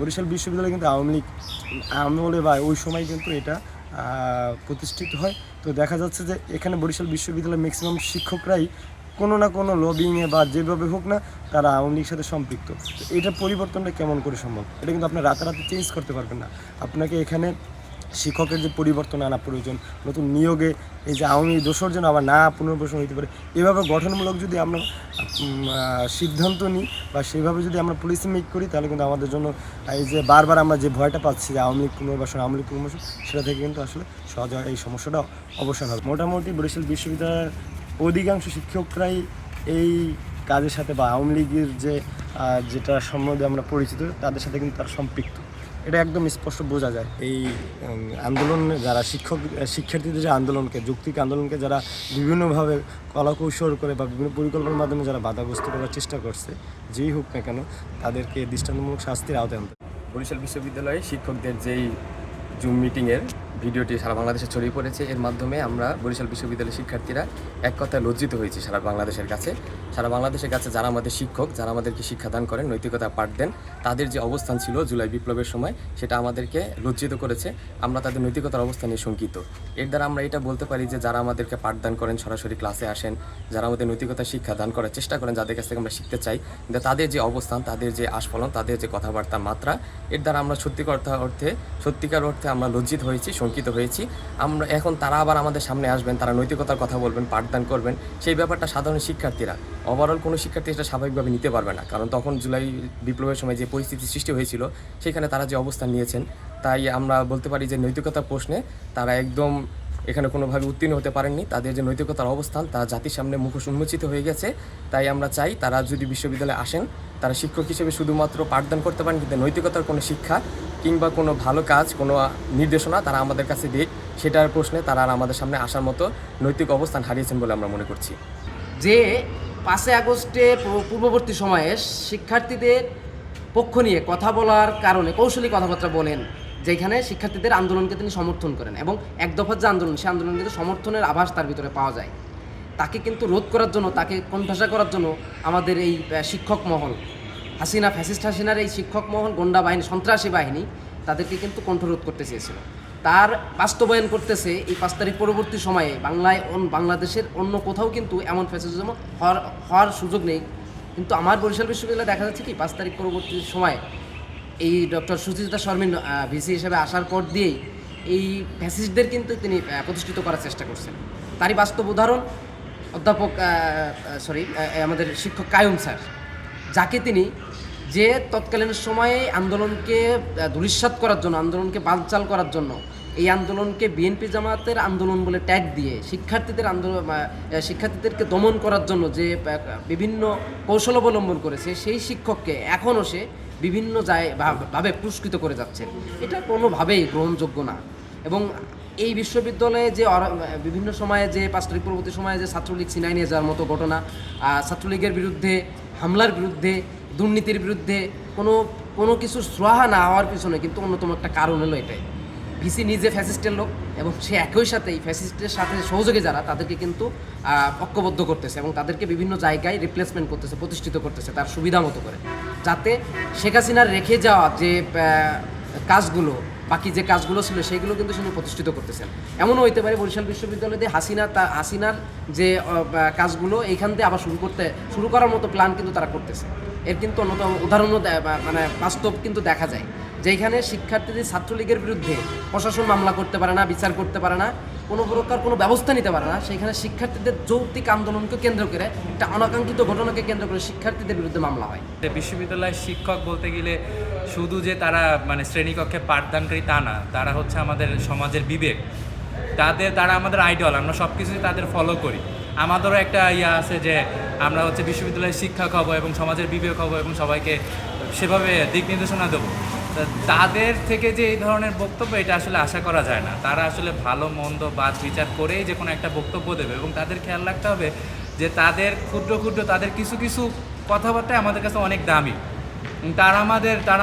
বরিশাল বিশ্ববিদ্যালয় কিন্তু আওয়ামী লীগ আমলে বা ওই সময় কিন্তু এটা প্রতিষ্ঠিত হয়। তো দেখা যাচ্ছে যে এখানে বরিশাল বিশ্ববিদ্যালয়ের ম্যাক্সিমাম শিক্ষকরাই কোনো না কোনো লবিংয়ে বা যেভাবে হোক না তারা আওয়ামী লীগের সাথে সম্পৃক্ত। তো এটার পরিবর্তনটা কেমন করে সম্ভব? এটা কিন্তু আপনি রাতারাতি চেঞ্জ করতে পারবেন না। আপনাকে এখানে শিক্ষকের যে পরিবর্তন আনা প্রয়োজন, নতুন নিয়োগে এই যে আওয়ামী দোসর যেন আবার না পুনর্বাসন হইতে পারে, এভাবে গঠনমূলক যদি আমরা সিদ্ধান্ত নিই বা সেভাবে যদি আমরা পলিসি মেক করি, তাহলে কিন্তু আমাদের জন্য এই যে বারবার আমরা যে ভয়টা পাচ্ছি যে আওয়ামী লীগ পুনর্বাসন সেটা থেকে কিন্তু আসলে সহজে এই সমস্যাটা অবসান হবে। মোটামুটি বরিশাল বিশ্ববিদ্যালয়ের অধিকাংশ শিক্ষকরাই এই কাজের সাথে বা আওয়ামী লীগের যে যেটা সম্বন্ধে আমরা পরিচিত তাদের সাথে কিন্তু তারা সম্পৃক্ত, এটা একদম স্পষ্ট বোঝা যায়। এই আন্দোলনে যারা শিক্ষার্থীদের যে আন্দোলনকে, যৌক্তিক আন্দোলনকে যারা বিভিন্নভাবে কলাকৌশল করে বা বিভিন্ন পরিকল্পনার মাধ্যমে যারা বাধাগ্রস্ত করার চেষ্টা করছে, যেই হোক না কেন তাদেরকে দৃষ্টান্তমূলক শাস্তির আওতায় আনতে। বরিশাল বিশ্ববিদ্যালয়ে শিক্ষকদের যেই জুম মিটিংয়ের ভিডিওটি সারা বাংলাদেশে ছড়িয়ে পড়েছে, এর মাধ্যমে আমরা বরিশাল বিশ্ববিদ্যালয়ের শিক্ষার্থীরা এক কথায় লজ্জিত হয়েছি সারা বাংলাদেশের কাছে যারা আমাদের শিক্ষক, যারা আমাদেরকে শিক্ষাদান করেন, নৈতিকতা পাঠ দেন, তাদের যে অবস্থান ছিল জুলাই বিপ্লবের সময় সেটা আমাদেরকে লজ্জিত করেছে। আমরা তাদের নৈতিকতার অবস্থান নিয়ে শঙ্কিত। এর দ্বারা আমরা এটা বলতে পারি যে যারা আমাদেরকে পাঠদান করেন, সরাসরি ক্লাসে আসেন, যারা আমাদের নৈতিকতা শিক্ষাদান করার চেষ্টা করেন, যাদের কাছ থেকে আমরা শিখতে চাই, কিন্তু তাদের যে অবস্থান, তাদের যে আস্ফলন, তাদের যে কথাবার্তার মাত্রা, এর দ্বারা আমরা সত্যিকার অর্থে আমরা লজ্জিত হয়েছি, শঙ্কিত হয়েছি। আমরা এখন তারা আবার আমাদের সামনে আসবেন, তারা নৈতিকতার কথা বলবেন, পাঠদান করবেন, সেই ব্যাপারটা সাধারণ শিক্ষার্থীরা, ওভারঅল কোনো শিক্ষার্থী এটা স্বাভাবিকভাবে নিতে পারবে না। কারণ তখন জুলাই বিপ্লবের সময় যে পরিস্থিতি সৃষ্টি হয়েছিল সেখানে তারা যে অবস্থান নিয়েছেন, তাই আমরা বলতে পারি যে নৈতিকতার প্রশ্নে তারা একদম এখানে কোনোভাবে উত্তীর্ণ হতে পারেননি। তাদের যে নৈতিকতার অবস্থান তা জাতির সামনে মুখোশ উন্মোচিত হয়ে গেছে। তাই আমরা চাই তারা যদি বিশ্ববিদ্যালয়ে আসেন, তারা শিক্ষক হিসেবে শুধুমাত্র পাঠদান করতে পারেন, কিন্তু নৈতিকতার কোনো শিক্ষা কিংবা কোনো ভালো কাজ, কোনো নির্দেশনা তারা আমাদের কাছে দিক, সেটার প্রশ্নে তারা আর আমাদের সামনে আসার মতো নৈতিক অবস্থান হারিয়েছেন বলে আমরা মনে করছি। যে 5 আগস্টে পূর্ববর্তী সময়ে শিক্ষার্থীদের পক্ষ নিয়ে কথা বলার কারণে কৌশলী কথাবার্তা বলেন, যেখানে শিক্ষার্থীদের আন্দোলনকে তিনি সমর্থন করেন এবং এক দফার যে আন্দোলন, সেই আন্দোলন কিন্তু সমর্থনের আভাস তার ভিতরে পাওয়া যায়। তাকে কিন্তু রোধ করার জন্য, তাকে কোণঠাসা করার জন্য আমাদের এই শিক্ষক মহল, ফ্যাসিস্ট হাসিনার এই শিক্ষক মহল, গন্ডা বাহিনী, সন্ত্রাসী বাহিনী, তাদেরকে কিন্তু কণ্ঠরোধ করতে চেয়েছিল। তার বাস্তবায়ন করতেছে এই 5 তারিখ পরবর্তী সময়ে বাংলাদেশের অন্য কোথাও কিন্তু এমন ফ্যাসিজম হওয়ার সুযোগ নেই। কিন্তু আমার বরিশাল বিশ্ববিদ্যালয়ে দেখা যাচ্ছে কি 5 তারিখ পরবর্তী সময়ে এই ডক্টর সুচিত্রা শর্মিন ভিসি হিসেবে আসার পর দিয়েই এই ফ্যাসিস্টদের কিন্তু তিনি প্রতিষ্ঠিত করার চেষ্টা করছেন। তারই বাস্তব উদাহরণ অধ্যাপক আমাদের শিক্ষক কায়ুম স্যার, যাকে তিনি যে তৎকালীন সময়ে আন্দোলনকে ধূলিসাৎ করার জন্য, আন্দোলনকে বানচাল করার জন্য, এই আন্দোলনকে বিএনপি জামাতের আন্দোলন বলে ট্যাগ দিয়ে শিক্ষার্থীদেরকে দমন করার জন্য যে বিভিন্ন কৌশল অবলম্বন করেছে, সেই শিক্ষককে এখনও সে বিভিন্ন ভাবে পুরস্কৃত করে যাচ্ছে। এটা কোনোভাবেই গ্রহণযোগ্য না। এবং এই বিশ্ববিদ্যালয়ে যে বিভিন্ন সময়ে যে 5 তারিখ পরবর্তী সময়ে যে ছাত্রলীগ ছিনাই নিয়ে যাওয়ার মতো ঘটনা, ছাত্রলীগের বিরুদ্ধে হামলার বিরুদ্ধে, দুর্নীতির বিরুদ্ধে কোনো কিছু সুরাহা না হওয়ার পিছনে কিন্তু অন্যতম একটা কারণ হলো এটাই। ভিসি নিজে ফ্যাসিস্টের লোক এবং সে একই সাথে এই ফ্যাসিস্টের সাথে সহযোগী যারা, তাদেরকে কিন্তু ঐক্যবদ্ধ করতেছে এবং তাদেরকে বিভিন্ন জায়গায় রিপ্লেসমেন্ট করতেছে, প্রতিষ্ঠিত করতেছে তার সুবিধা মতো করে, যাতে শেখ হাসিনার রেখে যাওয়া যে কাজগুলো, বাকি যে কাজগুলো ছিল সেগুলো কিন্তু তিনি প্রতিষ্ঠিত করতেছেন। এমনও হইতে পারে বরিশাল বিশ্ববিদ্যালয়ে হাসিনার যে কাজগুলো এইখান থেকে আবার শুরু করার মতো প্ল্যান কিন্তু তারা করতেছে। এর কিন্তু অন্যতম উদাহরণও মানে বাস্তব কিন্তু দেখা যায়, যেখানে শিক্ষার্থীদের ছাত্রলীগের বিরুদ্ধে প্রশাসন মামলা করতে পারে না, বিচার করতে পারে না, কোনো প্রকার কোনো ব্যবস্থা নিতে পারে না, সেখানে শিক্ষার্থীদের যৌক্তিক আন্দোলনকে কেন্দ্র করে, একটা অনাকাঙ্ক্ষিত ঘটনাকে কেন্দ্র করে শিক্ষার্থীদের বিরুদ্ধে মামলা হয়। বিশ্ববিদ্যালয়ের শিক্ষক বলতে গেলে শুধু যে তারা শ্রেণীকক্ষে পাঠদানকারী তা না, তারা হচ্ছে আমাদের সমাজের বিবেক। তারা আমাদের আইডল, আমরা সব কিছুই তাদের ফলো করি। আমাদেরও একটা আছে যে আমরা বিশ্ববিদ্যালয়ের শিক্ষক হব এবং সমাজের বিবেক হব এবং সবাইকে সেভাবে দিক নির্দেশনা দেবো। তাদের থেকে যে এই ধরনের বক্তব্য, এটা আসলে আশা করা যায় না। তারা আসলে ভালো মন্দ বাদ বিচার করেই যে কোনো একটা বক্তব্য দেবে এবং তাদের খেয়াল রাখতে হবে যে তাদের ক্ষুদ্র তাদের কিছু কথাবার্তায় আমাদের কাছে অনেক দামি। তারা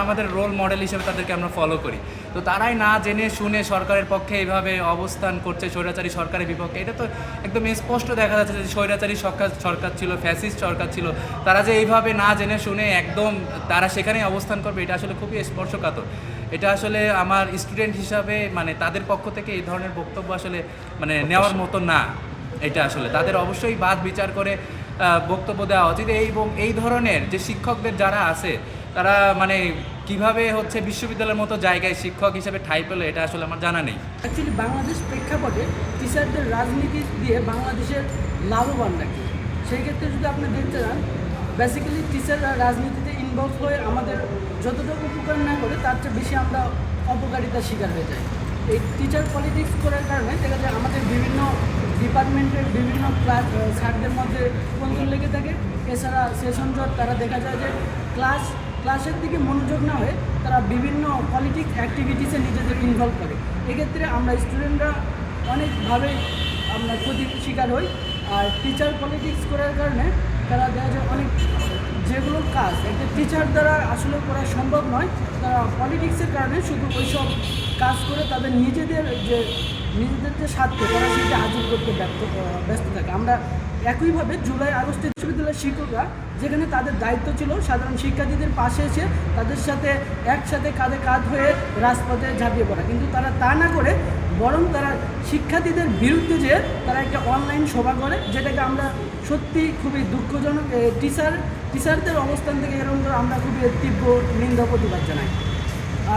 আমাদের রোল মডেল হিসেবে তাদেরকে আমরা ফলো করি। তো তারাই না জেনে শুনে সরকারের পক্ষে এইভাবে অবস্থান করছে, স্বৈরাচারী সরকারের বিপক্ষে। এটা তো একদম স্পষ্ট দেখা যাচ্ছে যে স্বৈরাচারী সরকার ছিল, ফ্যাসিস্ট সরকার ছিল, তারা যে এইভাবে না জেনে শুনে একদম তারা সেখানেই অবস্থান করবে, এটা আসলে খুবই স্পর্শকাতর। এটা আসলে আমার স্টুডেন্ট হিসাবে মানে তাদের পক্ষ থেকে এই ধরনের বক্তব্য আসলে মানে নেওয়ার মতো না। এটা আসলে তাদের অবশ্যই বাদ বিচার করে বক্তব্য দেওয়া উচিত। এবং এই ধরনের যে শিক্ষকদের যারা আছে তারা মানে কিভাবে হচ্ছে বিশ্ববিদ্যালয়ের মতো জায়গায় শিক্ষক হিসেবে ঠাঁই পেলো, এটা আসলে আমার জানা নেই। অ্যাকচুয়ালি বাংলাদেশ প্রেক্ষাপটে টিচারদের রাজনীতি দিয়ে বাংলাদেশের লাভবান নাকি, সেই ক্ষেত্রে যদি আপনি দেখতে চান, বেসিক্যালি টিচাররা রাজনীতিতে ইনভলভ হয়ে আমাদের যতটুকু উপকার না করে তার চেয়ে বেশি আমরা অপকারিতার শিকার হয়ে যাই। এই টিচার পলিটিক্স করার কারণে দেখা যায় আমাদের বিভিন্ন ডিপার্টমেন্টের বিভিন্ন ক্লাস স্যারদের মধ্যে কোন্দল লেগে থাকে। এছাড়া সেশন জট, তারা দেখা যায় যে ক্লাসের দিকে মনোযোগ না হয়ে তারা বিভিন্ন পলিটিক্স অ্যাক্টিভিটিসে নিজেদের ইনভলভ করে। এক্ষেত্রে আমরা স্টুডেন্টরা অনেকভাবে আমরা ক্ষতির শিকার হই। আর টিচার পলিটিক্স করার কারণে তারা দেখা যায় অনেক যেগুলো কাজ একটা টিচার দ্বারা আসলে করা সম্ভব নয়, তারা পলিটিক্সের কারণে শুধু ওইসব কাজ করে তাদের নিজেদের যে স্বার্থ তারা সেটা হাজির করতে ব্যস্ত থাকে। আমরা একইভাবে জুলাই আগস্টে বিশ্ববিদ্যালয়ের শিক্ষকরা যেখানে তাদের দায়িত্ব ছিল সাধারণ শিক্ষার্থীদের পাশে এসে তাদের সাথে একসাথে কাঁধে কাঁধ হয়ে রাজপথে ঝাঁপিয়ে পড়া, কিন্তু তারা তা না করে বরং তারা শিক্ষার্থীদের বিরুদ্ধে যেয়ে তারা একটা অনলাইন সভা করে, যেটাকে আমরা সত্যি খুবই দুঃখজনক। টিচারদের অবস্থান থেকে এরকম করে আমরা খুবই তীব্র নিন্দা প্রতিবাদ জানাই।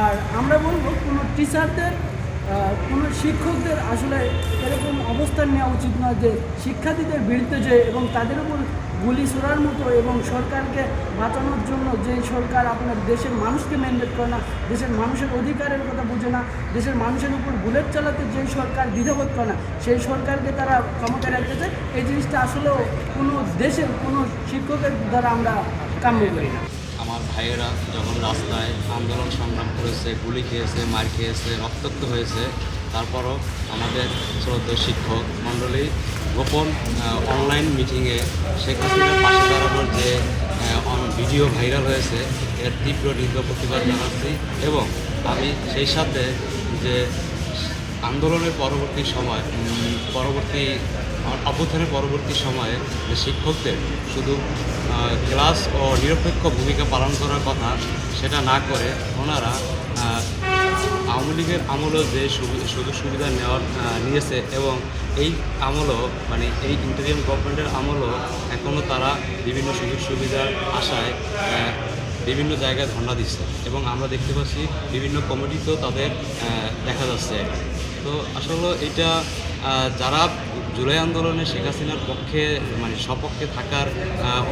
আর আমরা বলবো কোনো টিচারদের কোনো শিক্ষকদের আসলে এরকম অবস্থান নেওয়া উচিত নয় যে শিক্ষার্থীদের বিরুদ্ধে যে এবং তাদের উপর গুলি ছোড়ার মতো, এবং সরকারকে বাঁচানোর জন্য যে সরকার আপনার দেশের মানুষকে ম্যান্ডেট করে না, দেশের মানুষের অধিকারের কথা বুঝে না, দেশের মানুষের উপর বুলেট চালাতে যে সরকার দ্বিধাবোধ করে না, সেই সরকারকে তারা ক্ষমতায় রাখতে চায়। এই জিনিসটা আসলেও কোনো দেশের কোনো শিক্ষকের দ্বারা আমরা কাম্য করি না। আমার ভাইয়েরা যখন রাস্তায় আন্দোলন সংগ্রাম করেছে, গুলি খেয়েছে, মার খেয়েছে, রক্তাক্ত হয়েছে, তারপরও আমাদের শ্রদ্ধেয় শিক্ষক মণ্ডলী গোপন অনলাইন মিটিংয়ে শেখ হাসিনার পাশে দাঁড়ানোর যে ভিডিও ভাইরাল হয়েছে এর তীব্র নিন্দা প্রতিবাদ জানাচ্ছি। এবং আমি সেই সাথে যে আন্দোলনের অভ্যুত্থানের পরবর্তী সময়ে যে শিক্ষকদের শুধু ক্লাস ও নিরপেক্ষ ভূমিকা পালন করার কথা সেটা না করে ওনারা আওয়ামী লীগের আমলেও যে সুযোগ সুবিধা নিয়েছে এবং এই আমলও মানে এই ইন্টারিয়াম গভর্নমেন্টের আমলও এখনও তারা বিভিন্ন সুযোগ সুবিধার আশায় বিভিন্ন জায়গায় ধর্ণা দিচ্ছে এবং আমরা দেখতে পাচ্ছি বিভিন্ন কমিটিতেও তাদের দেখা যাচ্ছে। তো আসলে এটা যারা জুলাই আন্দোলনে শেখ হাসিনার পক্ষে মানে সপক্ষে থাকার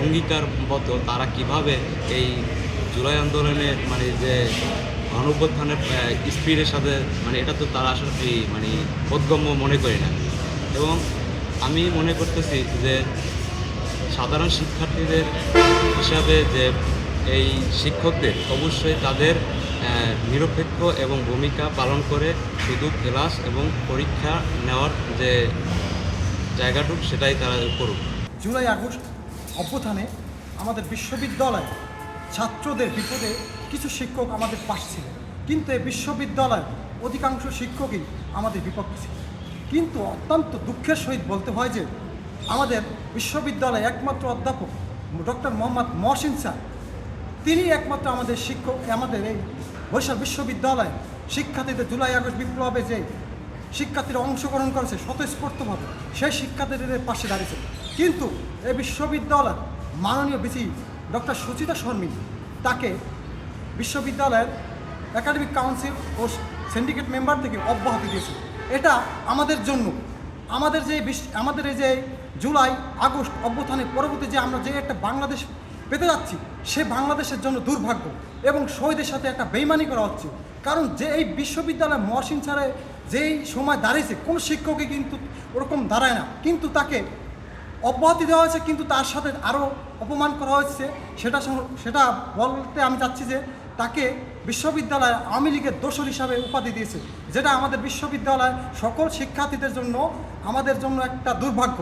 অঙ্গীকারবদ্ধ, তারা কিভাবে এই জুলাই আন্দোলনে মানে যে গণঅভ্যুত্থানের স্পিডের সাথে মানে এটা তো তারা আসলে মানে বোধগম্য মনে করি না। এবং আমি মনে করতেছি যে সাধারণ শিক্ষার্থীদের হিসাবে যে এই শিক্ষকদের অবশ্যই তাদের নিরপেক্ষ এবং ভূমিকা পালন করে শুধু ক্লাস এবং পরীক্ষা নেওয়ার যে জায়গাটুক সেটাই তারা করুক। জুলাই আগস্ট অভ্যুত্থানে আমাদের বিশ্ববিদ্যালয় ছাত্রদের বিপদে কিছু শিক্ষক আমাদের পাশে ছিল, কিন্তু এই বিশ্ববিদ্যালয়ের অধিকাংশ শিক্ষকই আমাদের বিপক্ষে ছিল। কিন্তু অত্যন্ত দুঃখের সহিত বলতে হয় যে আমাদের বিশ্ববিদ্যালয়ে একমাত্র অধ্যাপক ডক্টর মোহাম্মদ মহসিন স্যার, তিনি একমাত্র আমাদের শিক্ষক, আমাদের এই বরিশাল বিশ্ববিদ্যালয়ে শিক্ষার্থীদের জুলাই আগস্ট বিপ্লবে যে শিক্ষার্থীরা অংশগ্রহণ করেছে স্বতঃস্ফূর্তভাবে সেই শিক্ষার্থীদের পাশে দাঁড়িয়েছে। কিন্তু এই বিশ্ববিদ্যালয়ের মাননীয় ভিসি ডক্টর সুচিতা শর্মী তাকে বিশ্ববিদ্যালয়ের একাডেমিক কাউন্সিল ও সিন্ডিকেট মেম্বার থেকে অব্যাহতি দিয়েছে। এটা আমাদের জন্য আমাদের এই যে জুলাই আগস্ট অভ্যুত্থানের পরবর্তী যে আমরা যে একটা বাংলাদেশ পেতে যাচ্ছি, সে বাংলাদেশের জন্য দুর্ভাগ্য এবং শহীদের সাথে একটা বেইমানি করা হচ্ছে। কারণ যে এই বিশ্ববিদ্যালয়ে মহসিন স্যারে যেই সময় দাঁড়িয়েছে কোনো শিক্ষকই কিন্তু ওরকম দাঁড়ায় না, কিন্তু তাকে অব্যাহতি দেওয়া হয়েছে, কিন্তু তার সাথে আরও অপমান করা হয়েছে। সেটা বলতে আমি চাচ্ছি যে তাকে বিশ্ববিদ্যালয়ে আওয়ামী লীগের দোসর হিসাবে উপাধি দিয়েছে, যেটা আমাদের বিশ্ববিদ্যালয় সকল শিক্ষার্থীদের জন্য আমাদের জন্য একটা দুর্ভাগ্য।